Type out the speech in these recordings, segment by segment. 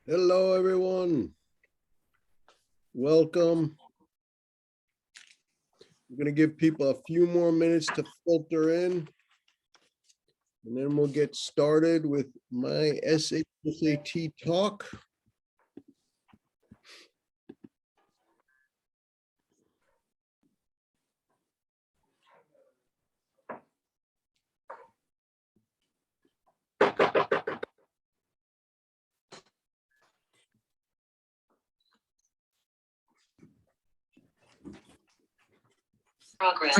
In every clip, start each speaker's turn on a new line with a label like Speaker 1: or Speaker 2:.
Speaker 1: Hello, everyone. Welcome. We're going to give people a few more minutes to filter in, and then we'll get started with my SHSAT talk.
Speaker 2: Progress.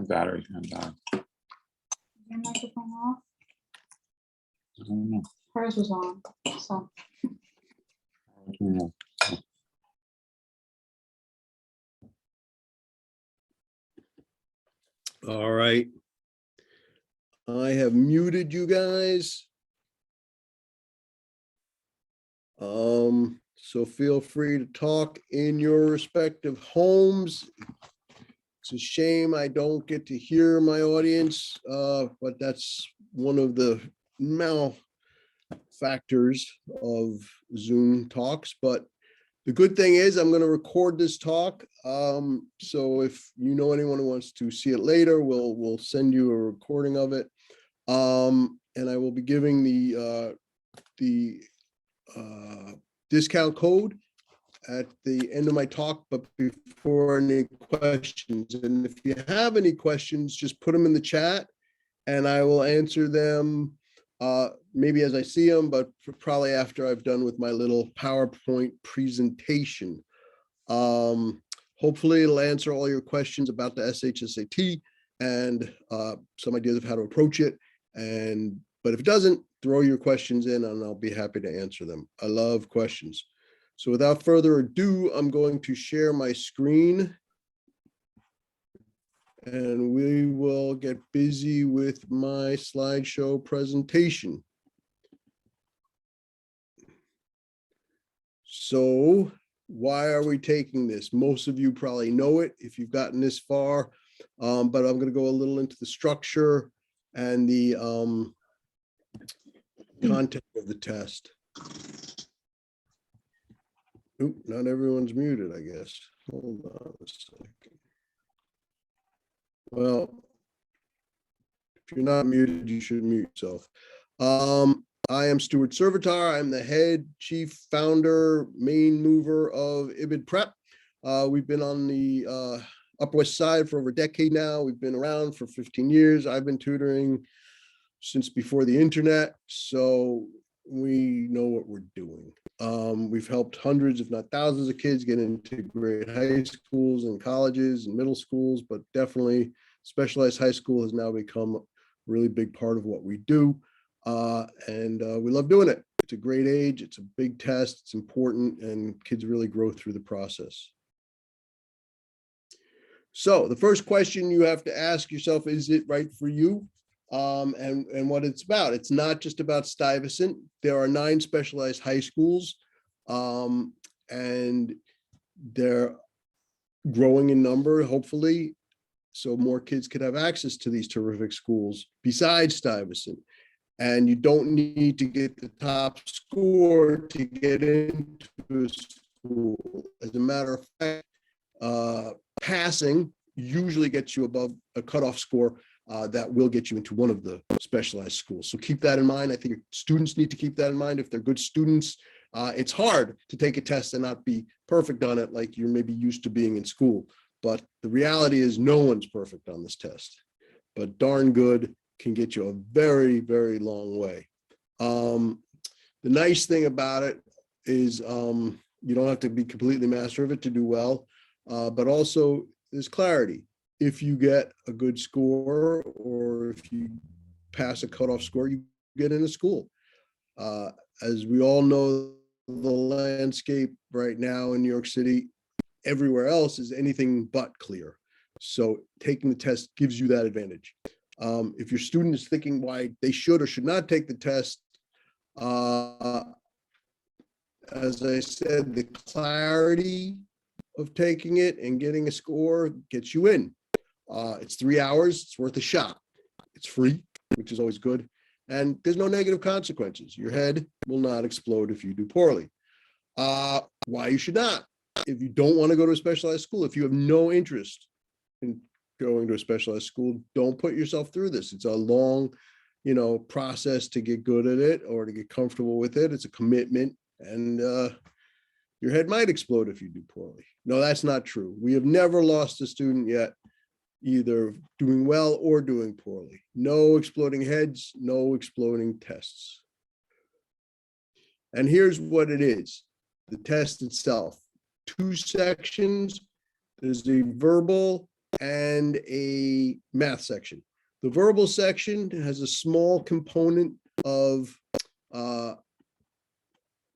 Speaker 3: Battery turned on.
Speaker 4: Your microphone off?
Speaker 3: I don't know.
Speaker 4: Hers was on, so.
Speaker 3: I don't know.
Speaker 1: All right. I have muted you guys. So feel free to talk in your respective homes. It's a shame I don't get to hear my audience, but that's one of the factors of Zoom talks. But the good thing is I'm going to record this talk. So if you know anyone who wants to see it later, we'll send you a recording of it. And I will be giving the discount code at the end of my talk, but before any questions. And if you have any questions, just put them in the chat and I will answer them maybe as I see them, but probably after I've done with my little PowerPoint presentation. Hopefully it'll answer all your questions about the SHSAT and some ideas of how to approach it. But if it doesn't, throw your questions in and I'll be happy to answer them. I love questions. So without further ado, I'm going to share my screen and we will get busy with my slideshow presentation. So why are we taking this? Most of you probably know it if you've gotten this far, but I'm going to go a little into the structure and the content of the test. Oop, not everyone's muted, I guess. Hold on a second. Well, if you're not muted, you should mute yourself. I am Stuart Servitar. I'm the head, chief, founder, main mover of ibidPREP. We've been on the Upper West Side for over a decade now. We've been around for 15 years. I've been tutoring since before the internet, so we know what we're doing. We've helped hundreds, if not thousands of kids get into great high schools and colleges and middle schools, but definitely specialized high school has now become a really big part of what we do. And we love doing it. It's a great age. It's a big test. It's important and kids really grow through the process. So the first question you have to ask yourself, is it right for you? And what it's about. It's not just about Stuyvesant. There are 9 specialized high schools, and they're growing in number, hopefully, so more kids could have access to these terrific schools besides Stuyvesant. And you don't need to get the top score to get into a school. As a matter of fact, passing usually gets you above a cutoff score that will get you into one of the specialized schools. So keep that in mind. I think students need to keep that in mind. If they're good students, it's hard to take a test and not be perfect on it like you're maybe used to being in school. But the reality is no one's perfect on this test, but darn good can get you a very, very long way. The nice thing about it is you don't have to be completely master of it to do well, but also there's clarity. If you get a good score or if you pass a cutoff score, you get into school. As we all know, the landscape right now in New York City, everywhere else is anything but clear. So taking the test gives you that advantage. If your student is thinking why they should or should not take the test, as I said, the clarity of taking it and getting a score gets you in. It's 3 hours, it's worth a shot. It's free, which is always good. And there's no negative consequences. Your head will not explode if you do poorly. Why you should not? If you don't want to go to a specialized school, if you have no interest in going to a specialized school, don't put yourself through this. It's a long, process to get good at it or to get comfortable with it. It's a commitment, and your head might explode if you do poorly. No, that's not true. We have never lost a student yet, either doing well or doing poorly. No exploding heads, no exploding tests. And here's what it is. The test itself, 2 sections. There's a verbal and a math section. The verbal section has a small component of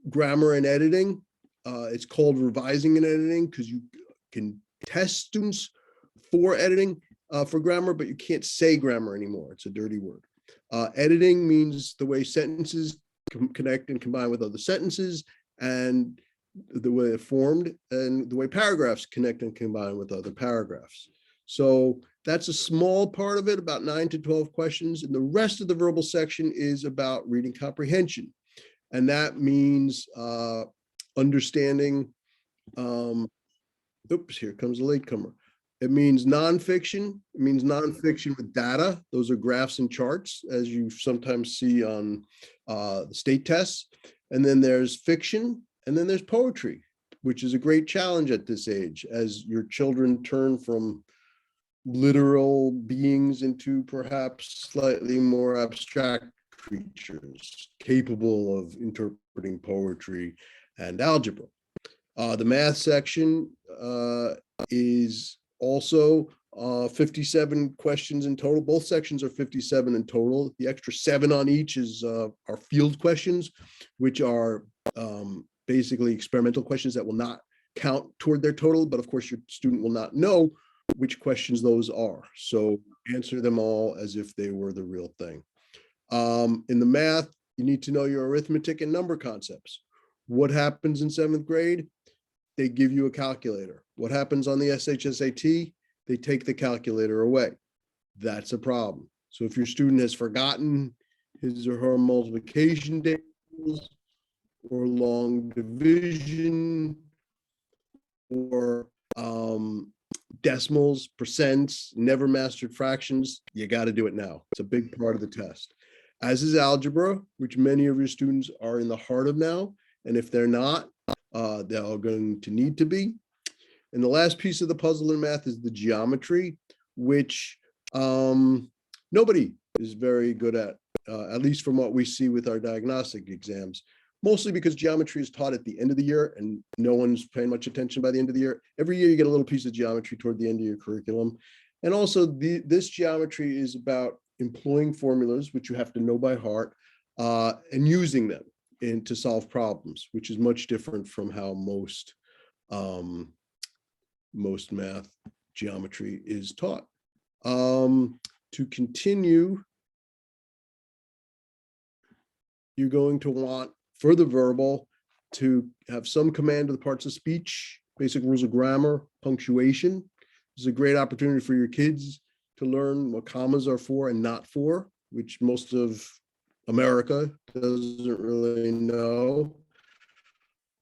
Speaker 1: grammar and editing. It's called revising and editing because you can test students for editing for grammar, but you can't say grammar anymore. It's a dirty word. Editing means the way sentences connect and combine with other sentences, and the way they're formed, and the way paragraphs connect and combine with other paragraphs. So that's a small part of it, about 9 to 12 questions. And the rest of the verbal section is about reading comprehension. And that means understanding, oops, here comes a latecomer. It means nonfiction. It means nonfiction with data. Those are graphs and charts, as you sometimes see on the state tests. And then there's fiction, and then there's poetry, which is a great challenge at this age, as your children turn from literal beings into perhaps slightly more abstract creatures capable of interpreting poetry and algebra. The math section is also 57 questions in total. Both sections are 57 in total. The extra 7 on each is our field questions, which are basically experimental questions that will not count toward their total, but of course your student will not know which questions those are. So answer them all as if they were the real thing. In the math, you need to know your arithmetic and number concepts. What happens in 7th grade? They give you a calculator. What happens on the SHSAT? They take the calculator away. That's a problem. So if your student has forgotten his or her multiplication tables or long division or decimals, percents, never mastered fractions, you got to do it now. It's a big part of the test. As is algebra, which many of your students are in the heart of now. And if they're not, they're going to need to be. And the last piece of the puzzle in math is the geometry, which nobody is very good at least from what we see with our diagnostic exams. Mostly because geometry is taught at the end of the year and no one's paying much attention by the end of the year. Every year you get a little piece of geometry toward the end of your curriculum. And also this geometry is about employing formulas, which you have to know by heart, and using them to solve problems, which is much different from how most math geometry is taught. To continue, you're going to want, for the verbal, to have some command of the parts of speech, basic rules of grammar, punctuation. This is a great opportunity for your kids to learn what commas are for and not for, which most of America doesn't really know.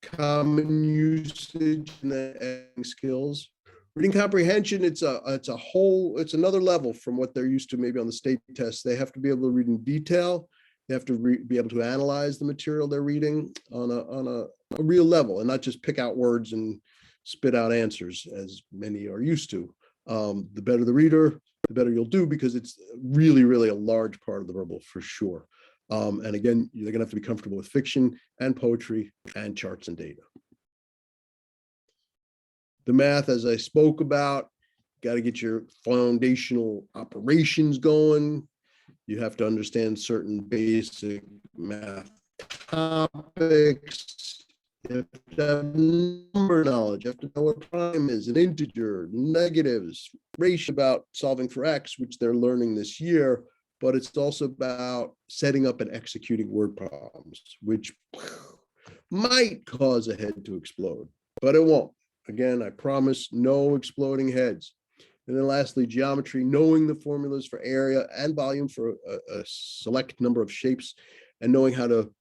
Speaker 1: Common usage and editing skills. Reading comprehension, it's another level from what they're used to maybe on the state test. They have to be able to read in detail. They have to be able to analyze the material they're reading on a real level and not just pick out words and spit out answers as many are used to. The better the reader, the better you'll do, because it's really, really a large part of the verbal for sure. And again, you're gonna have to be comfortable with fiction and poetry and charts and data. The math, as I spoke about, got to get your foundational operations going. You have to understand certain basic math topics. You have to have number knowledge. You have to know what prime is, an integer, negatives, ratio, about solving for X, which they're learning this year. But it's also about setting up and executing word problems, which might cause a head to explode, but it won't. Again, I promise no exploding heads. And then lastly, geometry, knowing the formulas for area and volume for a select number of shapes and knowing how to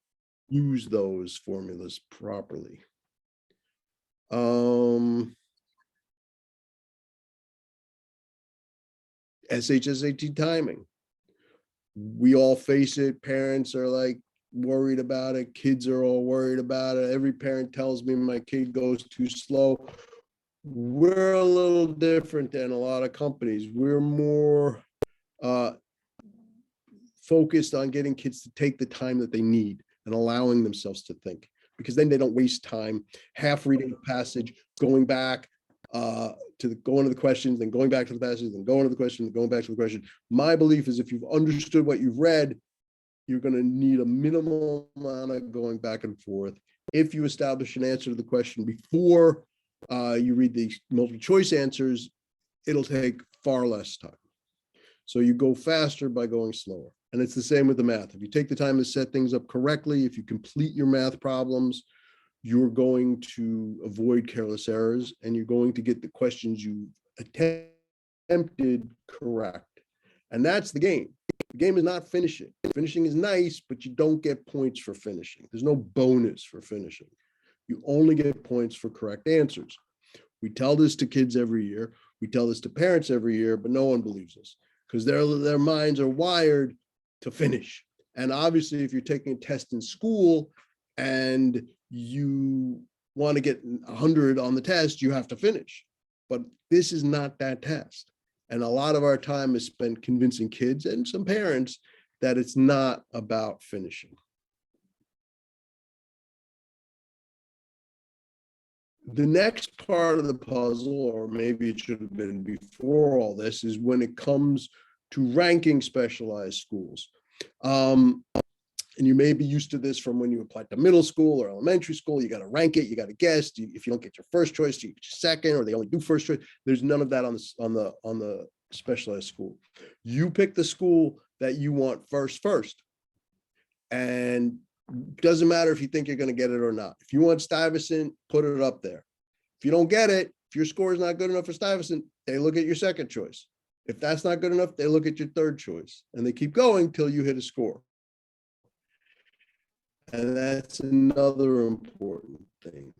Speaker 1: use those formulas properly. SHSAT timing. We all face it. Parents are like worried about it. Kids are all worried about it. Every parent tells me my kid goes too slow. We're a little different than a lot of companies. We're more focused on getting kids to take the time that they need and allowing themselves to think, because then they don't waste time half reading the passage, going back going to the questions, then going back to the passage, then going to the question, then going back to the question. My belief is if you've understood what you've read, you're going to need a minimal amount of going back and forth. If you establish an answer to the question before you read the multiple choice answers, it'll take far less time. So you go faster by going slower. And it's the same with the math. If you take the time to set things up correctly, if you complete your math problems, you're going to avoid careless errors and you're going to get the questions you attempted correct. And that's the game. The game is not finishing. Finishing is nice, but you don't get points for finishing. There's no bonus for finishing. You only get points for correct answers. We tell this to kids every year. We tell this to parents every year, but no one believes us because their minds are wired to finish. And obviously, if you're taking a test in school and you want to get 100 on the test, you have to finish. But this is not that test. And a lot of our time is spent convincing kids and some parents that it's not about finishing. The next part of the puzzle, or maybe it should have been before all this, is when it comes to ranking specialized schools. And you may be used to this from when you applied to middle school or elementary school. You got to rank it, you got to guess. If you don't get your first choice, you get your second, or they only do first choice. There's none of that on the specialized school. You pick the school that you want first. And it doesn't matter if you think you're going to get it or not. If you want Stuyvesant, put it up there. If you don't get it, if your score is not good enough for Stuyvesant, they look at your second choice. If that's not good enough, they look at your third choice, and they keep going till you hit a score. And that's another important thing.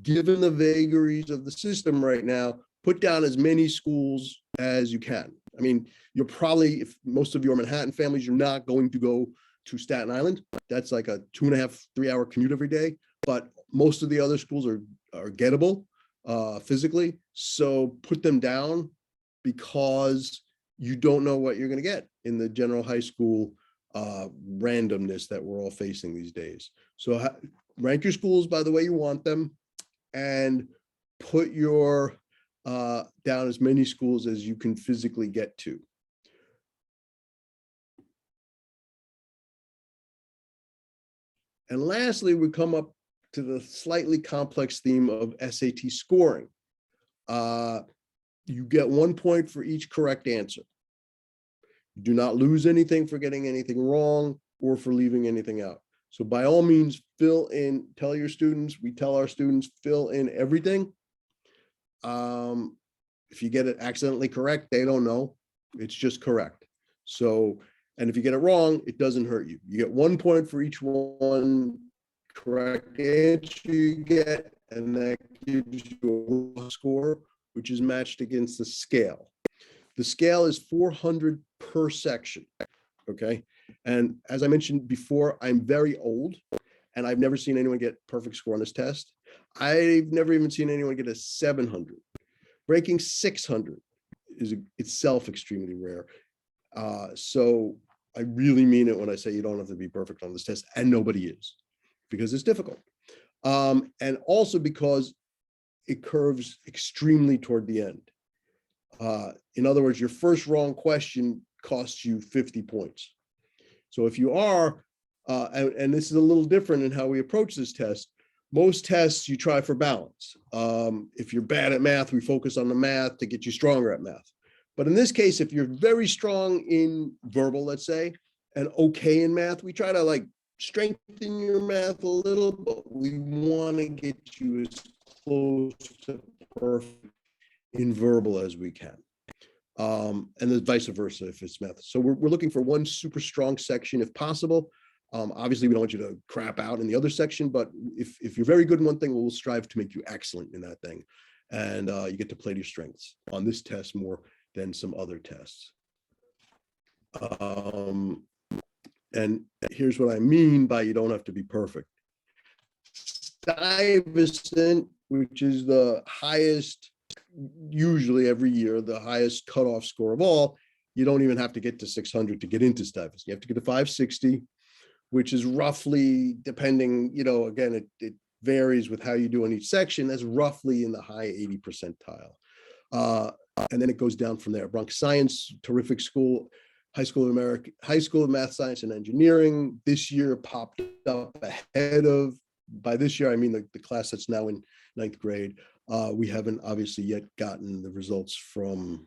Speaker 1: Given the vagaries of the system right now, put down as many schools as you can. I mean, you're probably, if most of your Manhattan families, you're not going to go to Staten Island. That's like a 2.5, 3 hour commute every day. But most of the other schools are gettable physically. So put them down because you don't know what you're going to get in the general high school randomness that we're all facing these days. So rank your schools by the way you want them and put your down as many schools as you can physically get to. And lastly, we come up to the slightly complex theme of SAT scoring. You get 1 point for each correct answer. You do not lose anything for getting anything wrong or for leaving anything out. So by all means, fill in, tell your students, we tell our students, fill in everything. If you get it accidentally correct, they don't know. It's just correct. So, and if you get it wrong, it doesn't hurt you. You get 1 point for each one correct answer you get, and that gives you a score, which is matched against the scale. The scale is 400 per section, okay? And as I mentioned before, I'm very old, and I've never seen anyone get perfect score on this test. I've never even seen anyone get a 700. Breaking 600 is itself extremely rare. So I really mean it when I say you don't have to be perfect on this test, and nobody is, because it's difficult. And also because it curves extremely toward the end. In other words, your first wrong question costs you 50 points. So if you are, and this is a little different in how we approach this test, most tests you try for balance. If you're bad at math, we focus on the math to get you stronger at math. But in this case, if you're very strong in verbal, let's say, and okay in math, we try to like strengthen your math a little, but we want to get you as close to perfect in verbal as we can. And then vice versa if it's math. So we're looking for one super strong section if possible. Obviously, we don't want you to crap out in the other section, but if you're very good in one thing, we'll strive to make you excellent in that thing. And you get to play to your strengths on this test more than some other tests. And here's what I mean by you don't have to be perfect. Stuyvesant, which is the highest, usually every year, the highest cutoff score of all, you don't even have to get to 600 to get into Stuyvesant. You have to get to 560, which is roughly, depending, again, it varies with how you do in each section. That's roughly in the high 80 percentile. And then it goes down from there. Bronx Science, terrific school. High School of Math, Science, and Engineering this year popped up ahead of, by this year, I mean the class that's now in 9th grade. We haven't obviously yet gotten the results from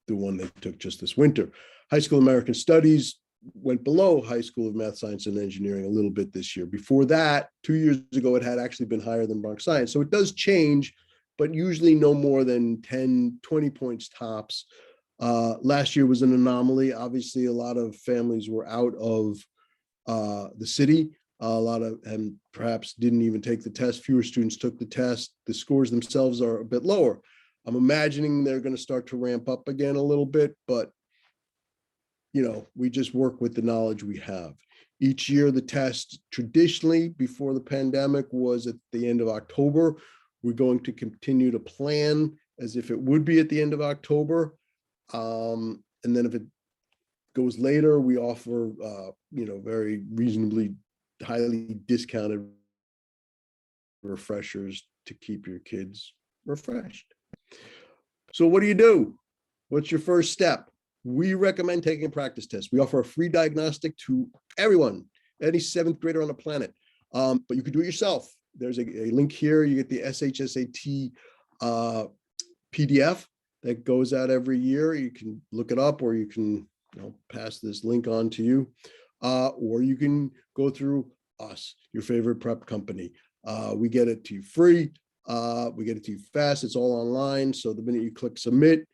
Speaker 1: the one they took just this winter. High School of American Studies went below High School of Math, Science, and Engineering a little bit this year. Before that, 2 years ago, it had actually been higher than Bronx Science. So it does change, but usually no more than 10, 20 points tops. Last year was an anomaly. Obviously, a lot of families were out of the city. A lot of them perhaps didn't even take the test. Fewer students took the test. The scores themselves are a bit lower. I'm imagining they're going to start to ramp up again a little bit, but we just work with the knowledge we have. Each year, the test traditionally before the pandemic was at the end of October. We're going to continue to plan as if it would be at the end of October. And then if it goes later, we offer, very reasonably highly discounted refreshers to keep your kids refreshed. So what do? What's your first step? We recommend taking a practice test. We offer a free diagnostic to everyone, any 7th grader on the planet. But you can do it yourself. There's a link here. You get the SHSAT PDF that goes out every year. You can look it up, or you can pass this link on to you, or you can go through us, your favorite prep company. We get it to you free. We get it to you fast. It's all online. So the minute you click submit,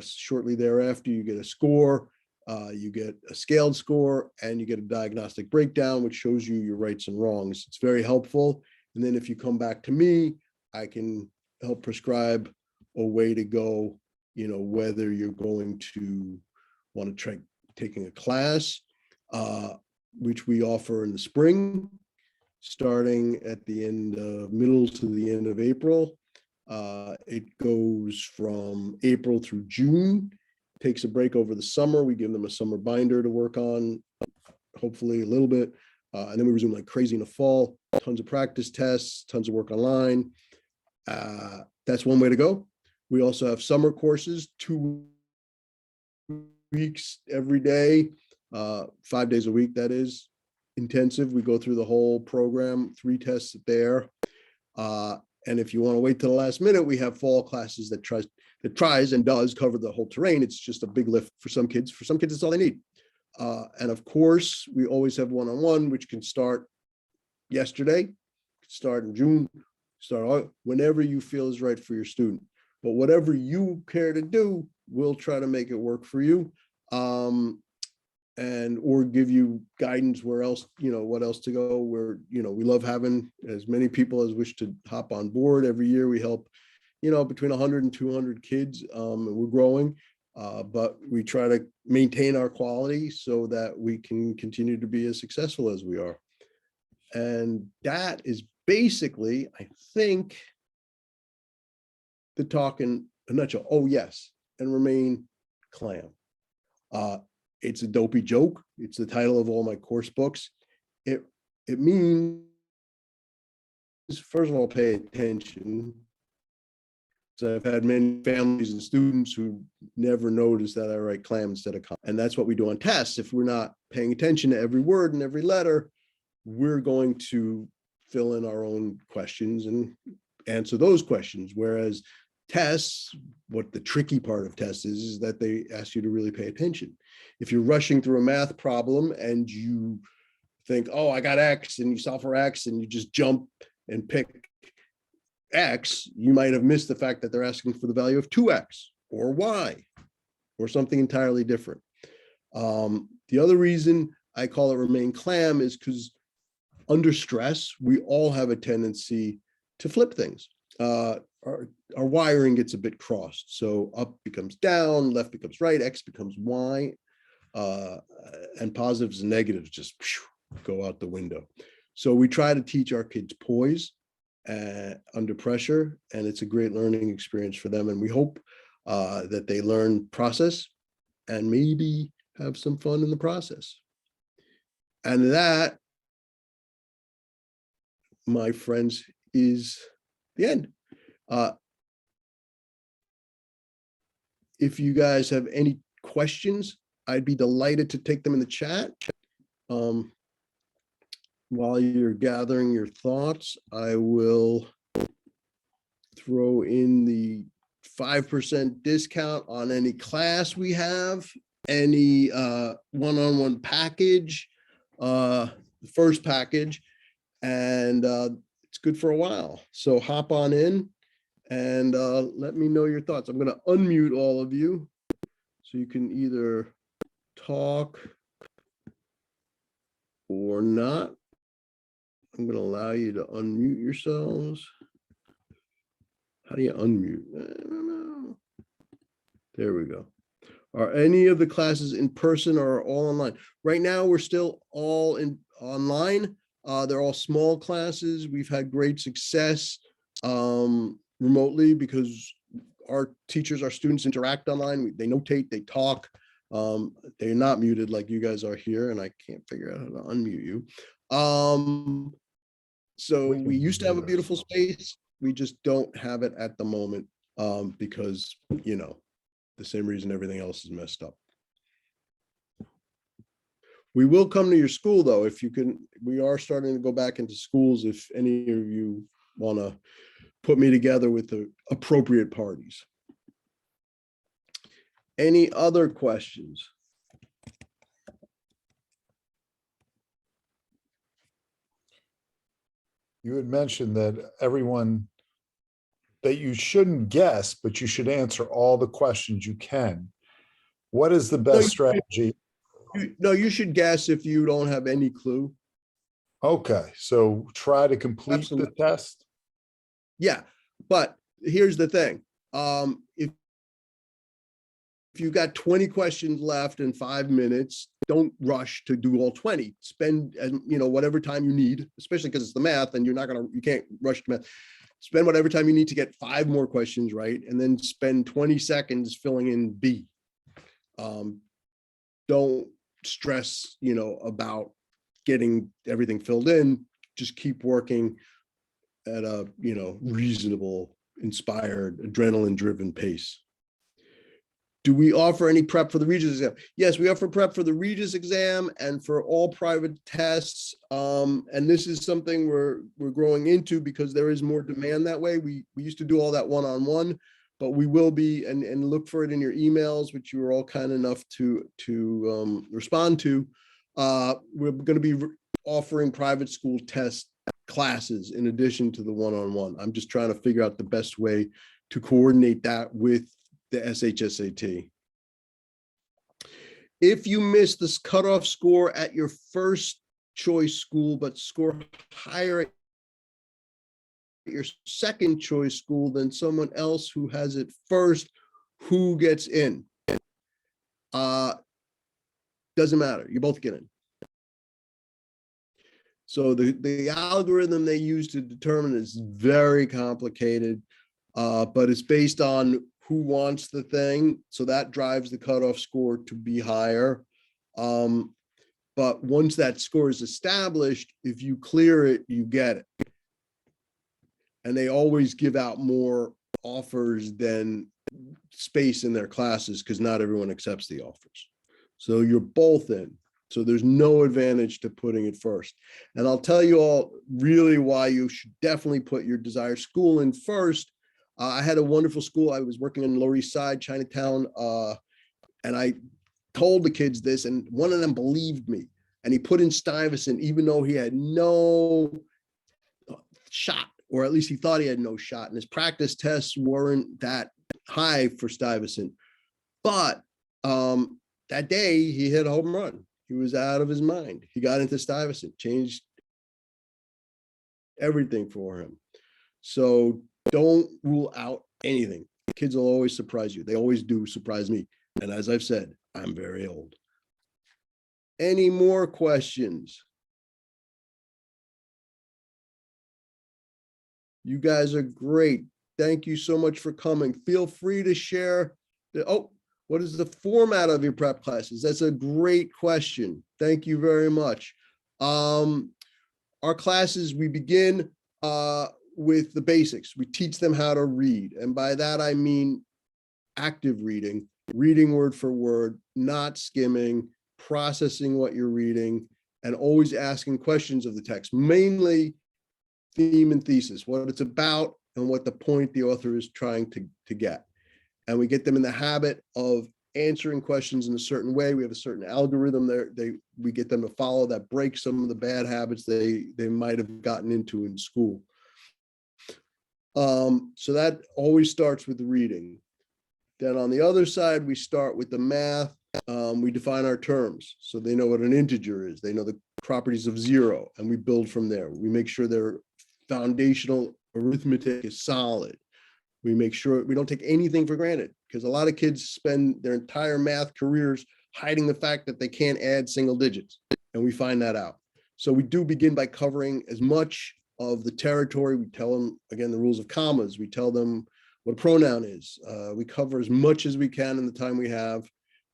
Speaker 1: shortly thereafter, you get a score, you get a scaled score, and you get a diagnostic breakdown, which shows you your rights and wrongs. It's very helpful. And then if you come back to me, I can help prescribe a way to go, whether you're going to want to try taking a class, which we offer in the spring, starting at the middle to the end of April. It goes from April through June, takes a break over the summer. We give them a summer binder to work on, hopefully a little bit. And then we resume like crazy in the fall, tons of practice tests, tons of work online. That's one way to go. We also have summer courses, 2 weeks every day, 5 days a week, that is intensive. We go through the whole program, 3 tests there. And if you want to wait till the last minute, we have fall classes that tries and does cover the whole terrain. It's just a big lift for some kids. For some kids, it's all they need. And of course, we always have one-on-one, which can start yesterday, start in June, start whenever you feel is right for your student. But whatever you care to do, we'll try to make it work for you. And or give you guidance where else, what else to go, where, we love having as many people as wish to hop on board. Every year we help, between 100 and 200 kids, and we're growing, but we try to maintain our quality so that we can continue to be as successful as we are. And that is basically, I think, the talk in a nutshell. Oh, yes, and remain clam. It's a dopey joke. It's the title of all my course books. It means, first of all, pay attention. So I've had many families and students who never noticed that I write clam instead of com. And that's what we do on tests. If we're not paying attention to every word and every letter, we're going to fill in our own questions and answer those questions. Whereas tests, what the tricky part of tests is that they ask you to really pay attention. If you're rushing through a math problem and you think, oh, I got X, and you solve for X and you just jump and pick X, you might have missed the fact that they're asking for the value of 2X or Y or something entirely different. The other reason I call it remain clam is because under stress, we all have a tendency to flip things. Our wiring gets a bit crossed. So up becomes down, left becomes right, X becomes Y, and positives and negatives just go out the window. So we try to teach our kids poise under pressure, and it's a great learning experience for them. And we hope that they learn process and maybe have some fun in the process. And that, my friends, is the end. If you guys have any questions, I'd be delighted to take them in the chat. While you're gathering your thoughts, I will throw in the 5% discount on any class we have, any one-on-one package, the first package, and it's good for a while. So hop on in and let me know your thoughts. I'm going to unmute all of you so you can either talk or not. I'm going to allow you to unmute yourselves. How do you unmute? I don't know. There we go. Are any of the classes in person or all online? Right now, we're still all online. They're all small classes. We've had great success remotely because our teachers, our students interact online. They notate, they talk. They're not muted like you guys are here, and I can't figure out how to unmute you. So we used to have a beautiful space. We just don't have it at the moment because, you know, the same reason everything else is messed up. We will come to your school, though, if you can. We are starting to go back into schools if any of you want to put me together with the appropriate parties. Any other questions?
Speaker 5: You had mentioned that that you shouldn't guess, but you should answer all the questions you can. What is the best strategy?
Speaker 1: No, you should guess if you don't have any clue.
Speaker 5: Okay, so try to complete
Speaker 1: Absolutely.
Speaker 5: the test.
Speaker 1: Yeah, but here's the thing. If you've got 20 questions left in 5 minutes, don't rush to do all 20. Spend, whatever time you need, especially because it's the math and you can't rush to math. Spend whatever time you need to get 5 more questions right, and then spend 20 seconds filling in B. Don't stress, about getting everything filled in. Just keep working at a, reasonable, inspired, adrenaline-driven pace. Do we offer any prep for the Regis exam? Yes, we offer prep for the Regis exam and for all private tests. And this is something we're growing into because there is more demand that way. We used to do all that one-on-one, but we will be, and look for it in your emails, which you were all kind enough to respond to. We're going to be offering private school test classes in addition to the one-on-one. I'm just trying to figure out the best way to coordinate that with the SHSAT. If you miss this cutoff score at your first choice school, but score higher at your second choice school than someone else who has it first, who gets in? Doesn't matter. You both get in. So the algorithm they use to determine is very complicated, but it's based on who wants the thing. So that drives the cutoff score to be higher. But once that score is established, if you clear it, you get it. And they always give out more offers than space in their classes because not everyone accepts the offers. So you're both in. So there's no advantage to putting it first. And I'll tell you all really why you should definitely put your desired school in first. I had a wonderful school. I was working on the Lower East Side, Chinatown, and I told the kids this, and one of them believed me. and he put in Stuyvesant, even though he had no shot, or at least he thought he had no shot, and his practice tests weren't that high for Stuyvesant. But that day he hit a home run. He was out of his mind. He got into Stuyvesant, changed everything for him. So don't rule out anything. Kids will always surprise you. They always do surprise me. And as I've said, I'm very old. Any more questions? You guys are great. Thank you so much for coming. Feel free to share what is the format of your prep classes? That's a great question. Thank you very much. Our classes, we begin with the basics. We teach them how to read. And by that, I mean active reading, reading word for word, not skimming, processing what you're reading, and always asking questions of the text, mainly theme and thesis, what it's about and what the point the author is trying to get. And we get them in the habit of answering questions in a certain way. We have a certain algorithm there. We get them to follow that breaks some of the bad habits they might have gotten into in school. So that always starts with the reading. Then on the other side, we start with the math. We define our terms, so they know what an integer is. They know the properties of zero, and we build from there. We make sure their foundational arithmetic is solid. We make sure we don't take anything for granted, because a lot of kids spend their entire math careers hiding the fact that they can't add single digits, and we find that out. So we do begin by covering as much of the territory. We tell them, again, the rules of commas. We tell them what a pronoun is. We cover as much as we can in the time we have,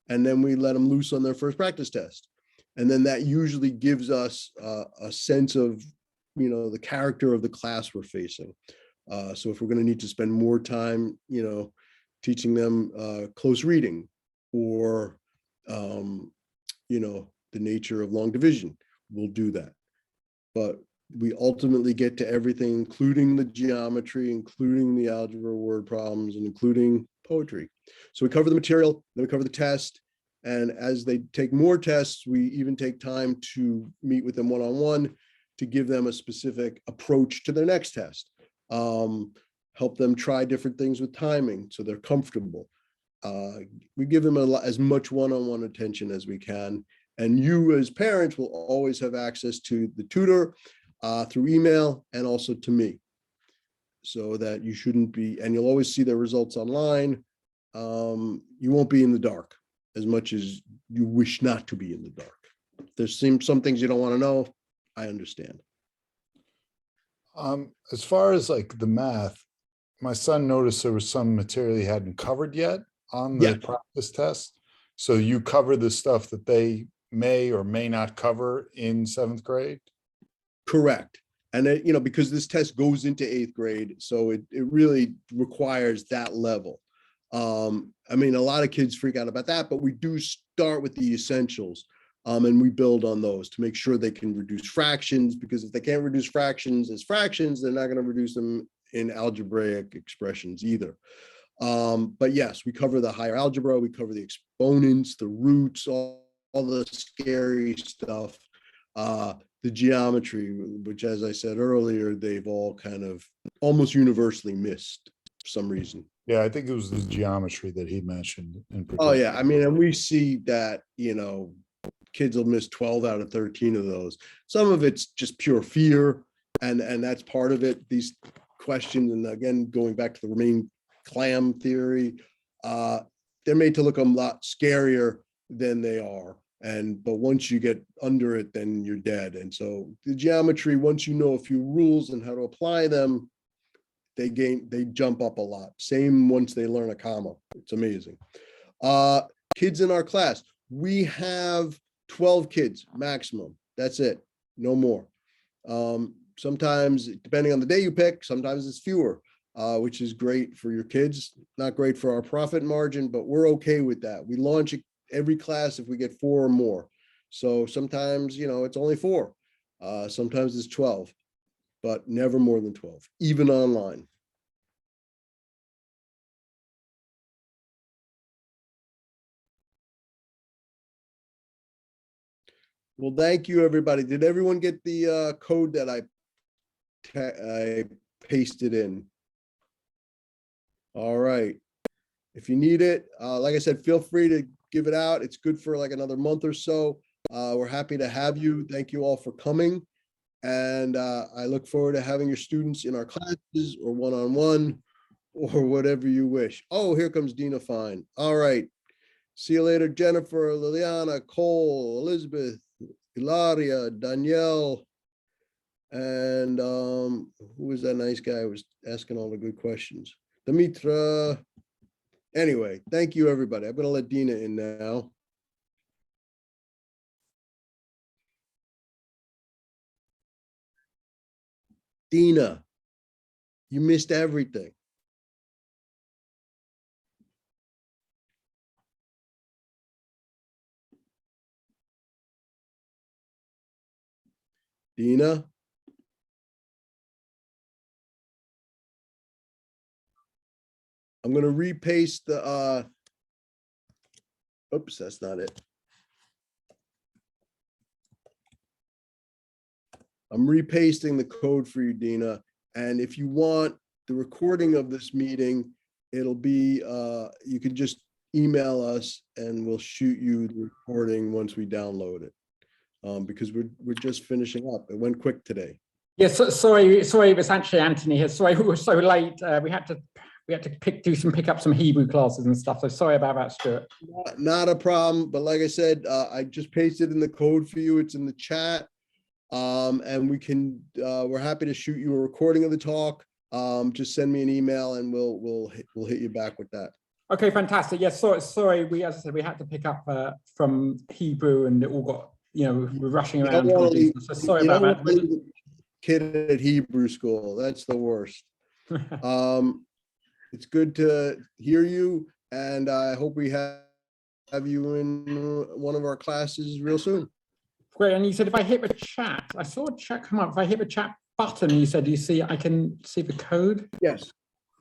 Speaker 1: and then we let them loose on their first practice test. And then that usually gives us a sense of, the character of the class we're facing. So if we're going to need to spend more time, teaching them close reading, or, the nature of long division, we'll do that. But we ultimately get to everything, including the geometry, including the algebra word problems, and including poetry. So we cover the material, then we cover the test. And as they take more tests, we even take time to meet with them one-on-one to give them a specific approach to their next test. Help them try different things with timing so they're comfortable. We give them as much one-on-one attention as we can. And you as parents will always have access to the tutor through email, and also to me, so that you shouldn't be, and you'll always see their results online. You won't be in the dark as much as you wish not to be in the dark. There's some things you don't want to know. I understand.
Speaker 5: As far as like the math, my son noticed there was some material he hadn't covered yet on the practice test. So you cover the stuff that they may or may not cover in 7th grade?
Speaker 1: Correct. And because this test goes into 8th grade, so it really requires that level. I mean, a lot of kids freak out about that, but we do start with the essentials, and we build on those to make sure they can reduce fractions, because if they can't reduce fractions as fractions, they're not going to reduce them in algebraic expressions either. But yes, we cover the higher algebra, we cover the exponents, the roots, all the scary stuff, the geometry, which, as I said earlier, they've all kind of almost universally missed for some reason.
Speaker 5: Yeah, I think it was the geometry that he mentioned in particular.
Speaker 1: Oh yeah, I mean, and we see that, kids will miss 12 out of 13 of those. Some of it's just pure fear, and that's part of it. These questions, and again, going back to the remain clam theory, they're made to look a lot scarier than they are. But once you get under it, then you're dead. And so the geometry, once you know a few rules and how to apply them, they jump up a lot. Same once they learn a comma. It's amazing. Kids in our class, we have 12 kids maximum. That's it. No more. Sometimes, depending on the day you pick, sometimes it's fewer, which is great for your kids. Not great for our profit margin, but we're okay with that. We launch every class if we get 4 or more. So sometimes, it's only 4. Sometimes it's 12, but never more than 12, even online. Well, thank you, everybody. Did everyone get the code that I pasted in? All right. If you need it, like I said, feel free to give it out. It's good for like another month or so. We're happy to have you. Thank you all for coming. And I look forward to having your students in our classes or one-on-one or whatever you wish. Oh, here comes Dina Fine. All right. See you later, Jennifer, Liliana, Cole, Elizabeth, Ilaria, Danielle, and who was that nice guy who was asking all the good questions? Dimitra. Anyway, thank you, everybody. I'm going to let Dina in now. Dina, you missed everything. Dina? I'm going to repaste the, oops, that's not it. I'm repasting the code for you, Dina. And if you want the recording of this meeting, it'll be, you can just email us and we'll shoot you the recording once we download it. Because we're just finishing up. It went quick today.
Speaker 6: Yes, sorry, it was actually Anthony here. Sorry, we were so late. We had to pick up some Hebrew classes and stuff. So sorry about that, Stuart.
Speaker 1: Not a problem. But like I said, I just pasted in the code for you. It's in the chat. And we can, we're happy to shoot you a recording of the talk. Just send me an email and we'll hit you back with that.
Speaker 6: Okay, fantastic. Yes, sorry. As I said, we had to pick up from Hebrew and it all got, we're rushing around. So sorry about that.
Speaker 1: Kid at Hebrew school. That's the worst. It's good to hear you, and I hope we have you in one of our classes real soon.
Speaker 6: Great. And you said if I hit the chat, I saw a chat come up. If I hit the chat button, you said I can see the code?
Speaker 1: Yes,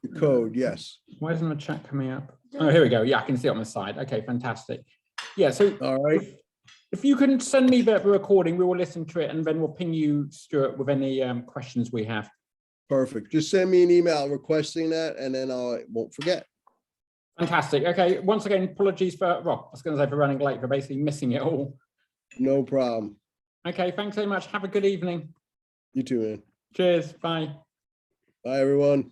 Speaker 1: the code, yes.
Speaker 6: Why isn't the chat coming up? Oh, here we go. Yeah, I can see it on the side. Okay, fantastic. Yeah, so
Speaker 1: all right.
Speaker 6: If you can send me the recording, we will listen to it and then we'll ping you, Stuart, with any questions we have.
Speaker 1: Perfect. Just send me an email requesting that and then I won't forget.
Speaker 6: Fantastic. Okay. Once again, apologies for, well, I was going to say for running late, for basically missing it all.
Speaker 1: No problem.
Speaker 6: Okay. Thanks so much. Have a good evening.
Speaker 1: You too, man.
Speaker 6: Cheers. Bye.
Speaker 1: Bye, everyone.